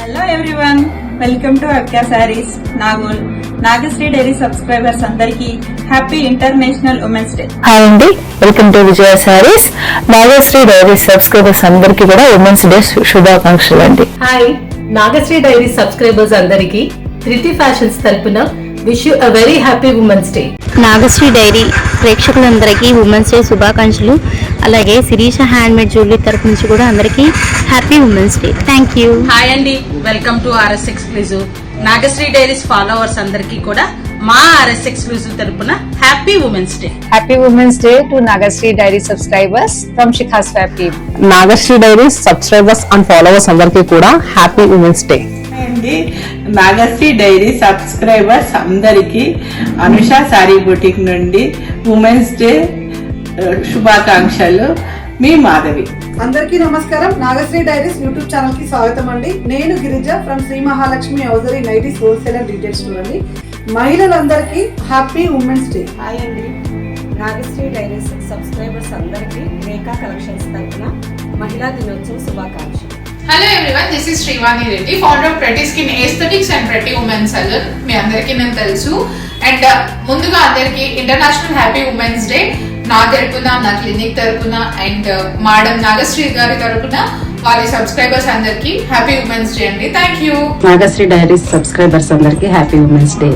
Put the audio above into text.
Hello everyone, welcome to Akka Sarees Nagole. Nagasri diary subscribers అందరికీ happy international women's day. Hi అండి, welcome to Vijaya Sarees. Nagasri diary subscribers అందరికీ కూడా women's day శుభాకాంక్షలు అండి. హాయ్, నాగశ్రీ డైరీ సబ్స్క్రైబర్స్ అందరికీ ధృతి ఫ్యాషన్స్ తరపున wish you a very happy women's day. Nagasri diary ప్రేక్షకులందరికీ women's day శుభాకాంక్షలు. అలాగే శిరీష హ్యాండ్మేడ్ జ్యువెలరీ తరపు నుంచి కూడా అందరికీ happy women's day. Thank you. Hi అండి, welcome to RS exclusive. Nagasri diaries followers అందరికీ కూడా మా ఆర్ఎస్ ఎక్స్క్లూజివ్ తరపున happy women's day. Happy Women's Day to Nagasri Dairy subscribers from Shikha's Fab team. Nagashri diary subscribers and followers అందరికీ కూడా happy women's day. అండి, Nagasri diary subscribers అందరికి Anusha sorry boutique నుండి women's day శుభాకాంక్షలు. మీ మాధవి. అందరికీ నమస్కారం. నాగశ్రీ డైరీస్ యూట్యూబ్ ఛానల్ కి స్వాగతం అండి. నేను Girija from Sri Mahalakshmi hosiery nighties wholesale and retail store అండి. మహిళలందరికీ హ్యాపీ ఉమెన్స్ డే. హాయ్ అండి, నాగశ్రీ డైరీస్ సబ్స్క్రైబర్స్ అందరికీ రేఖా కలెక్షన్స్ తరపున మహిళా దినోత్సవ శుభాకాంక్షలు. Hello everyone, this is Srivani Reddy, founder of pretty skin aesthetics and pretty women's salon. మీ అందరికీ నేను తెలుసు. అండ్ ముందుగా అందరికీ ఇంటర్నేషనల్ హ్యాపీ ఉమెన్స్ డే నా తరపున, నా క్లినిక్ తరపున అండ్ మేడం నాగశ్రీ గారి తరపున వారి సబ్స్క్రైబర్స్ అందరికీ హ్యాపీ ఉమెన్స్ డే అండి. Thank you. Nagasri diaries subscribers అందరికీ హ్యాపీ ఉమెన్స్ డే.